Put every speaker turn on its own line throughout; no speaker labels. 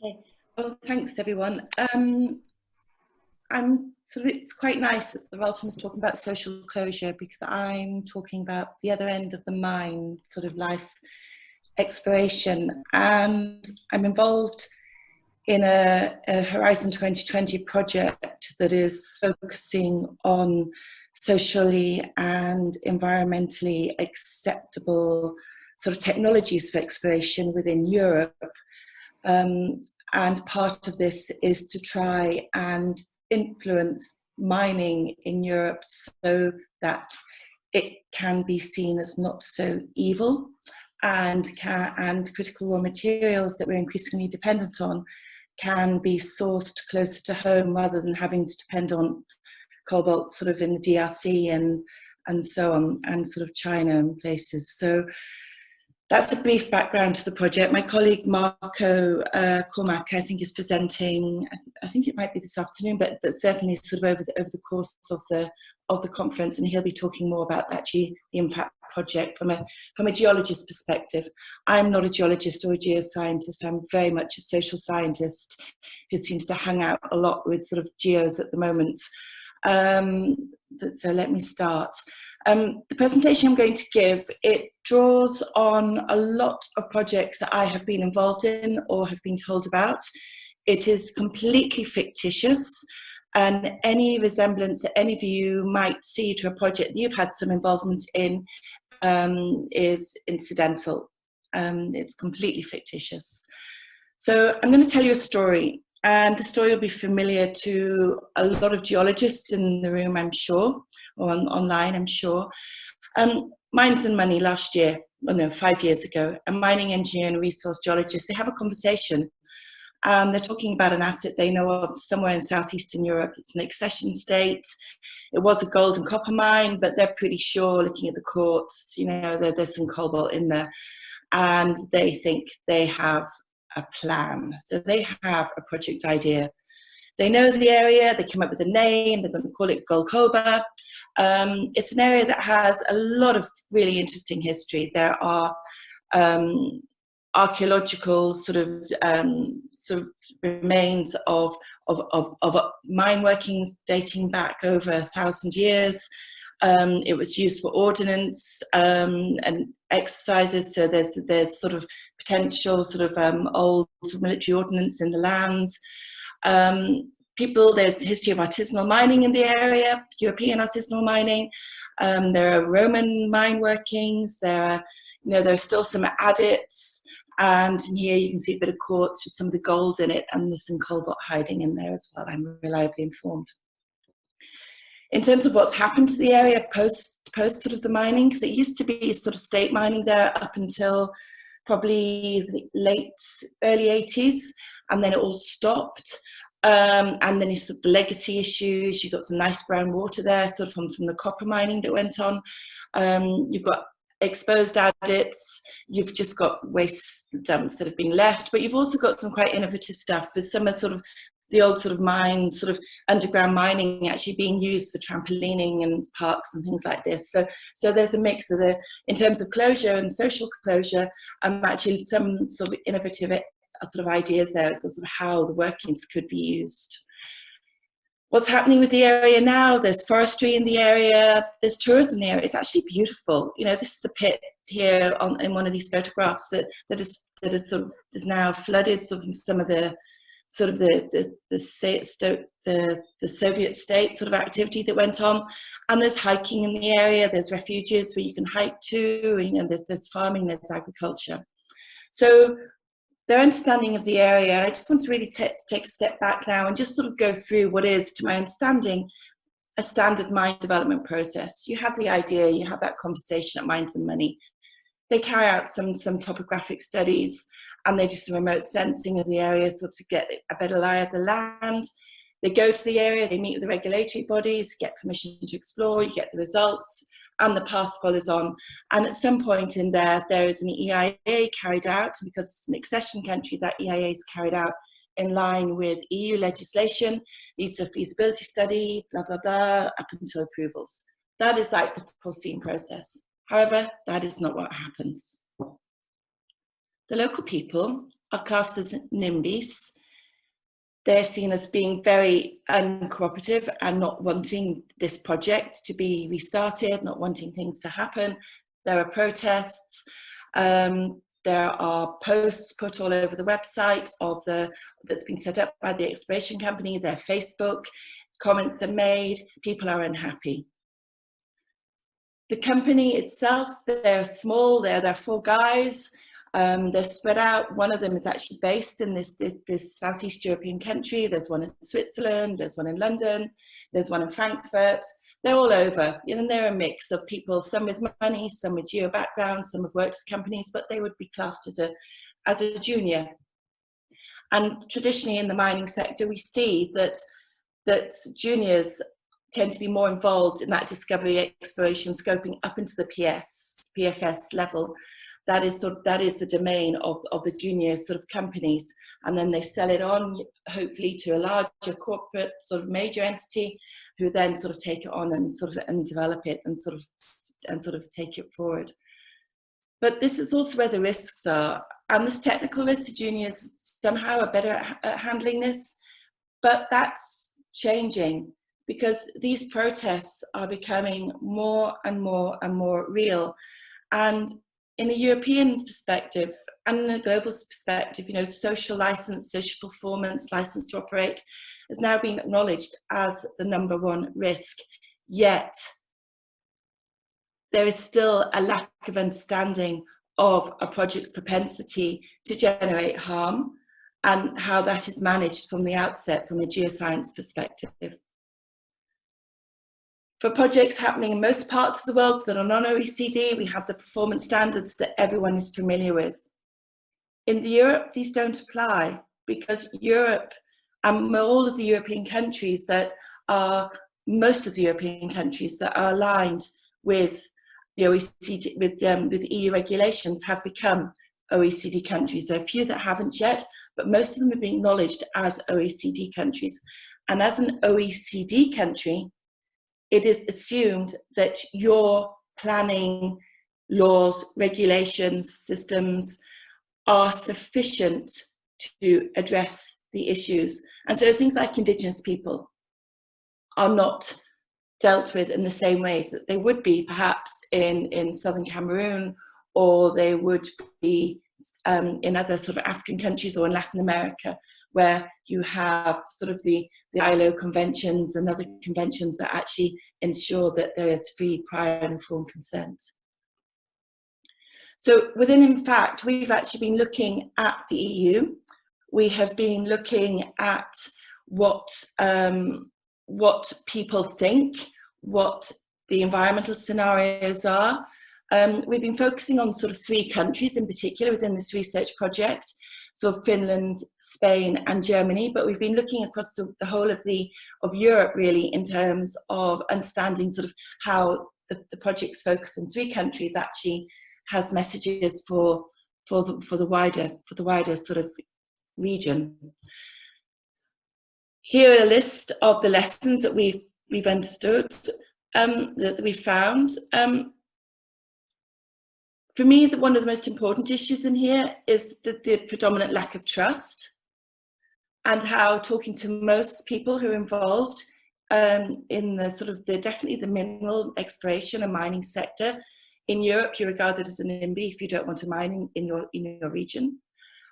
Okay. Well, thanks everyone. It's quite nice that the Welton was talking about social closure, because I'm talking about the other end of the mind, sort of life exploration. And I'm involved in a Horizon 2020 project that is focusing on socially and environmentally acceptable sort of technologies for exploration within Europe. And part of this is to try and influence mining in Europe so that it can be seen as not so evil, and critical raw materials that we're increasingly dependent on can be sourced closer to home rather than having to depend on cobalt sort of in the DRC and so on, and sort of China and places. So that's a brief background to the project. My colleague Marco Cormac, I think, is presenting. I think it might be this afternoon, but certainly sort of over the course of the conference, and he'll be talking more about actually the impact project from a geologist perspective. I'm not a geologist or a geoscientist. I'm very much a social scientist who seems to hang out a lot with sort of geos at the moment. So let me start. The presentation I'm going to give, it draws on a lot of projects that I have been involved in or have been told about. It is completely fictitious, and any resemblance that any of you might see to a project that you've had some involvement in is incidental. It's completely fictitious. So I'm going to tell you a story, and the story will be familiar to a lot of geologists in the room, I'm sure, or online, I'm sure. Mines and Money last year, well no, 5 years ago, a mining engineer and a resource geologist, they have a conversation. They're talking about an asset they know of somewhere in southeastern Europe. It's an accession state. It was a gold and copper mine, but they're pretty sure, looking at the quartz, you know, there's some cobalt in there. And they think they have a plan. So they have a project idea. They know the area, they come up with a name, they're going to call it Golcolba. It's an area that has a lot of really interesting history. There are archaeological sort of remains of mine workings dating back over 1,000 years. It was used for ordnance and exercises, so there's sort of potential sort of old military ordnance in the land. There's the history of artisanal mining in the area, European artisanal mining. There are Roman mine workings. There are still some adits, and here you can see a bit of quartz with some of the gold in it, and there's some cobalt hiding in there as well. I'm reliably informed. In terms of what's happened to the area post sort of the mining, because it used to be sort of state mining there up until probably the early 80s, and then it all stopped. And then you sort of the legacy issues. You've got some nice brown water there, sort of from the copper mining that went on. You've got exposed adits. You've just got waste dumps that have been left, but you've also got some quite innovative stuff with some of sort of the old sort of mines, sort of underground mining actually being used for trampolining and parks and things like this. So there's a mix of in terms of closure and social closure, actually some sort of innovative sort of ideas there as sort of how the workings could be used. What's happening with the area now? There's forestry in the area, there's tourism in the area. It's actually beautiful. You know, this is a pit here in one of these photographs that is now flooded. Sort of some of the Soviet state sort of activity that went on, and there's hiking in the area. There's refuges where you can hike to. You know, there's farming, there's agriculture. So their understanding of the area, I just want to really take a step back now and just sort of go through what is, to my understanding, a standard mine development process. You have the idea, you have that conversation at Mines and Money. They carry out some topographic studies, and they do some remote sensing of the area so to get a better lie of the land. They go to the area, they meet with the regulatory bodies, get permission to explore, you get the results, and the path follows on. And at some point in there is an EIA carried out, because it's an accession country, that EIA is carried out in line with EU legislation, leads to a feasibility study, blah, blah, blah, up until approvals. That is like the foreseen process. However, that is not what happens. The local people are cast as NIMBYs. They're seen as being very uncooperative and not wanting this project to be restarted, not wanting things to happen. There are protests. There are posts put all over the website that's been set up by the exploration company, their Facebook. Comments are made. People are unhappy. The company itself, they're small. They're 4 guys. They're spread out. One of them is actually based in this Southeast European country. There's one in Switzerland, there's one in London, there's one in Frankfurt. They're all over, and they're a mix of people, some with money, some with geo backgrounds, some have worked with companies, but they would be classed as a junior. And traditionally in the mining sector, we see that juniors tend to be more involved in that discovery, exploration, scoping up into the PFS level. That is the domain of the junior sort of companies, and then they sell it on, hopefully, to a larger corporate sort of major entity, who then sort of take it on and develop it and sort of take it forward. But this is also where the risks are, and this technical risk, the juniors somehow are better at handling this, but that's changing because these protests are becoming more and more and more real, and in a European perspective and in a global perspective, social license, social performance, license to operate has now been acknowledged as the #1 risk. Yet there is still a lack of understanding of a project's propensity to generate harm and how that is managed from the outset from a geoscience perspective. For projects happening in most parts of the world that are non-OECD, we have the performance standards that everyone is familiar with. In Europe, these don't apply because Europe and all of the European countries most of the European countries that are aligned with the OECD, with EU regulations have become OECD countries. There are a few that haven't yet, but most of them have been acknowledged as OECD countries. And as an OECD country, it is assumed that your planning, laws, regulations, systems are sufficient to address the issues. And so things like Indigenous people are not dealt with in the same ways that they would be perhaps in southern Cameroon, or they would be in other sort of African countries or in Latin America, where you have sort of the ILO conventions and other conventions that actually ensure that there is free, prior and informed consent. So within INFACT, we've actually been looking at the EU. We have been looking at what people think, what the environmental scenarios are. We've been focusing on sort of 3 countries in particular within this research project, so Finland, Spain and Germany, but we've been looking across the whole of Europe really in terms of understanding sort of how the project's focus on 3 countries actually has messages for the wider sort of region. Here are a list of the lessons that we've understood, that we found. For me, one of the most important issues in here is the predominant lack of trust, and how talking to most people who are involved in definitely the mineral exploration and mining sector. In Europe, you're regarded as an NIMBY if you don't want to mine in your region.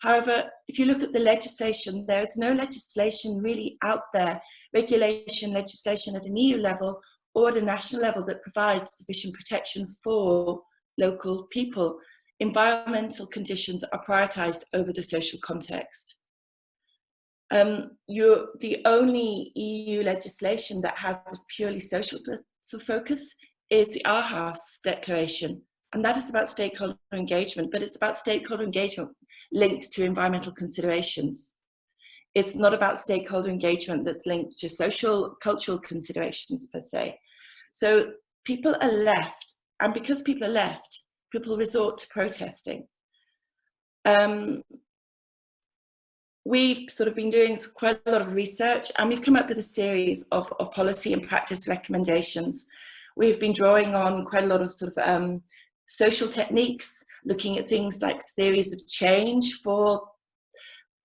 However, if you look at the legislation, there is no legislation really out there, legislation at an EU level or at a national level that provides sufficient protection for local people. Environmental conditions are prioritised over the social context. The only EU legislation that has a purely social focus is the Aarhus Declaration, and that is about stakeholder engagement, but it's about stakeholder engagement linked to environmental considerations. It's not about stakeholder engagement that's linked to social, cultural considerations per se. So people are left, and because people are left, people resort to protesting. We've sort of been doing quite a lot of research, and we've come up with a series of policy and practice recommendations. We've been drawing on quite a lot of sort of social techniques, looking at things like theories of change for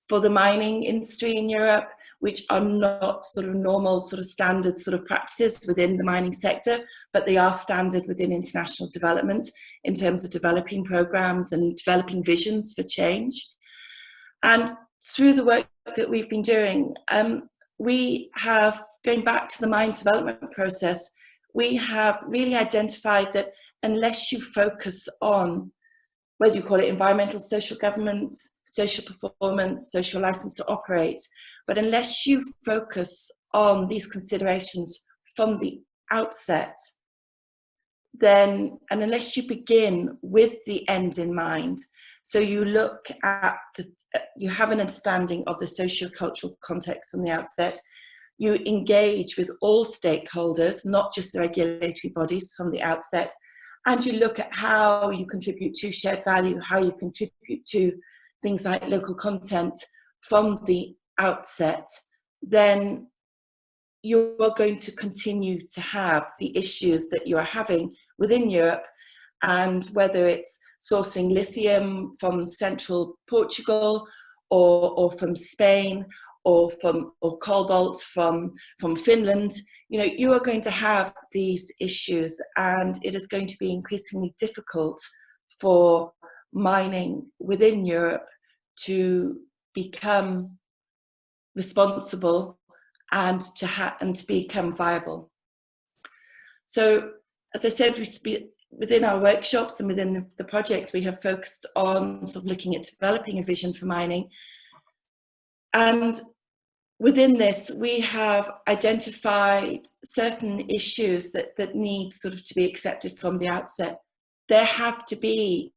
the mining industry in Europe, which are not sort of normal, sort of standard sort of practices within the mining sector, but they are standard within international development in terms of developing programs and developing visions for change. And through the work that we've been doing, we have, going back to the mine development process, we have really identified that unless you focus on, whether you call it environmental, social governance, social performance, social license to operate, but unless you focus on these considerations from the outset, then, and unless you begin with the end in mind, so you look at you have an understanding of the socio-cultural context from the outset, you engage with all stakeholders, not just the regulatory bodies from the outset, and you look at how you contribute to shared value, how you contribute to things like local content from the outset, then you are going to continue to have the issues that you are having within Europe, and whether it's sourcing lithium from central Portugal or from Spain or cobalt from Finland, you know, you are going to have these issues, and it is going to be increasingly difficult for mining within Europe to become responsible and to become viable. So, as I said, within our workshops and within the project, we have focused on sort of looking at developing a vision for mining. And within this, we have identified certain issues that need sort of to be accepted from the outset. There have to be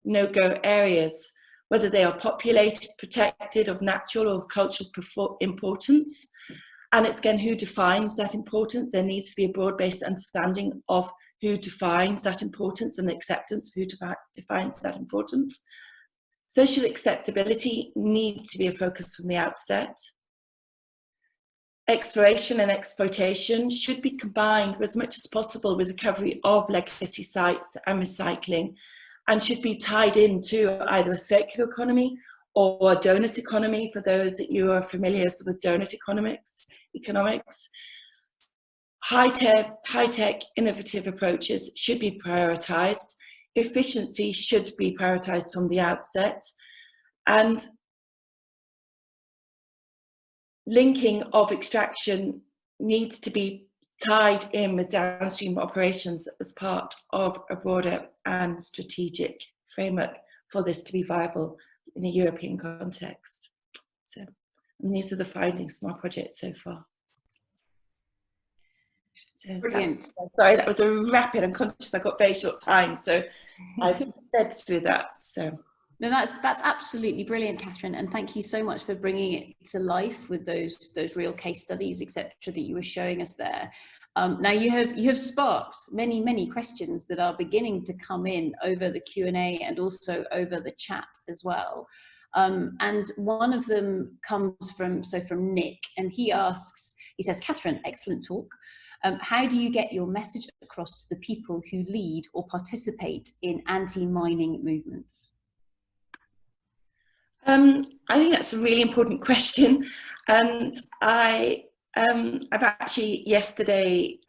no-go areas, whether they are populated, protected, of natural or cultural importance. And it's, again, who defines that importance. There needs to be a broad-based understanding of who defines that importance and acceptance of who defines that importance. Social acceptability needs to be a focus from the outset. Exploration and exploitation should be combined as much as possible with recovery of legacy sites and recycling, and should be tied into either a circular economy or a donut economy, for those that you are familiar with donut economics. High-tech, innovative approaches should be prioritised. Efficiency should be prioritised from the outset. And linking of extraction needs to be tied in with downstream operations as part of a broader and strategic framework for this to be viable in a European context. So, and these are the findings from our project so far. So
brilliant.
Sorry, that was a rapid. I'm conscious I've got very short time, so I've sped through that. So.
No, that's absolutely brilliant, Cathryn, and thank you so much for bringing it to life with those real case studies, etc., that you were showing us there. Now you have sparked many questions that are beginning to come in over the Q&A and also over the chat as well. And one of them comes from Nick, and he says, Cathryn, excellent talk. How do you get your message across to the people who lead or participate in anti-mining movements?
I think that's a really important question, and I've actually yesterday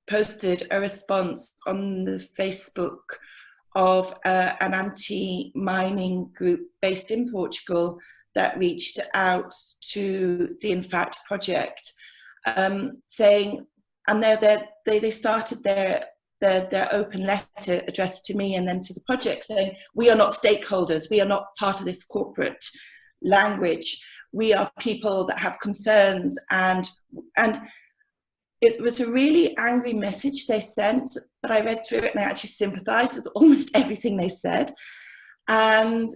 posted a response on the Facebook of an anti-mining group based in Portugal that reached out to the InFact project, saying, and they started their open letter addressed to me and then to the project, saying, we are not stakeholders, we are not part of this corporate language, we are people that have concerns, and it was a really angry message they sent, but I read through it and I actually sympathised with almost everything they said. And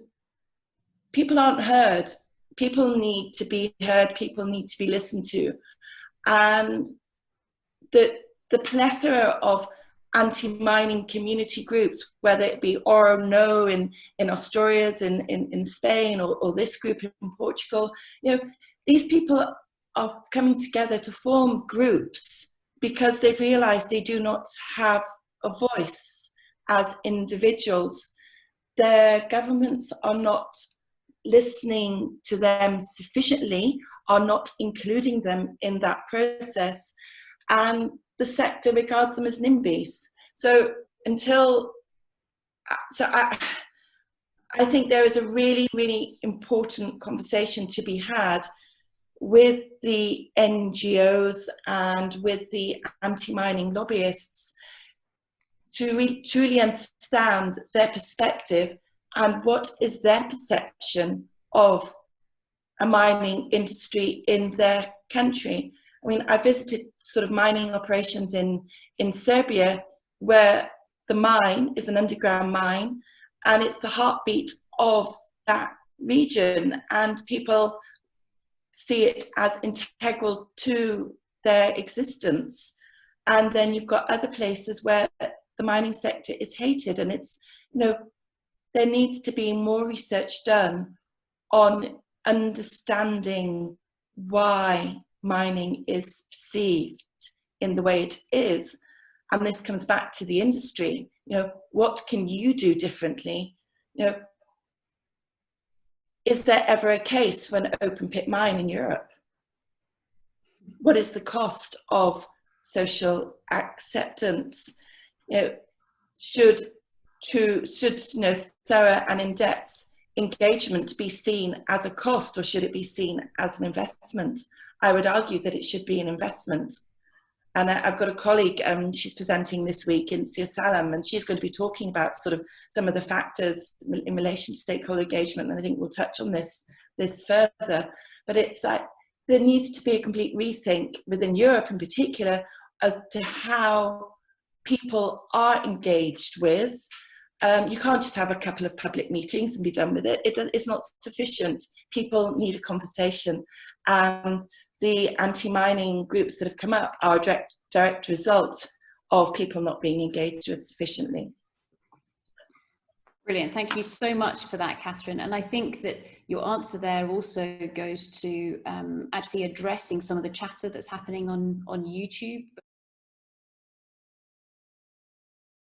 people aren't heard. People need to be heard. People need to be listened to. And the plethora of anti-mining community groups, whether it be Oro No in Asturias in Spain, or this group in Portugal, you know, these people are coming together to form groups because they've realized they do not have a voice, as individuals, their governments are not listening to them sufficiently, are not including them in that process, and the sector regards them as NIMBYs. So I think there is a really, really important conversation to be had with the NGOs and with the anti-mining lobbyists to truly understand their perspective and what is their perception of a mining industry in their country. I mean, I visited sort of mining operations in Serbia, where the mine is an underground mine, and it's the heartbeat of that region, and people see it as integral to their existence. And then you've got other places where the mining sector is hated, and it's, you know, there needs to be more research done on understanding why mining is perceived in the way it is. And this comes back to the industry. You know, what can you do differently? You know, is there ever a case for an open pit mine in Europe? What is the cost of social acceptance? You know, should thorough and in-depth engagement be seen as a cost, or should it be seen as an investment? I would argue that it should be an investment. And I've got a colleague, she's presenting this week in Siasalam, and she's going to be talking about sort of some of the factors in relation to stakeholder engagement, and I think we'll touch on this further. But it's like there needs to be a complete rethink within Europe in particular as to how people are engaged with. You can't just have a couple of public meetings and be done with it. It's not sufficient. People need a conversation, and the anti-mining groups that have come up are a direct result of people not being engaged with sufficiently.
Brilliant. Thank you so much for that, Cathryn. And I think that your answer there also goes to actually addressing some of the chatter that's happening on YouTube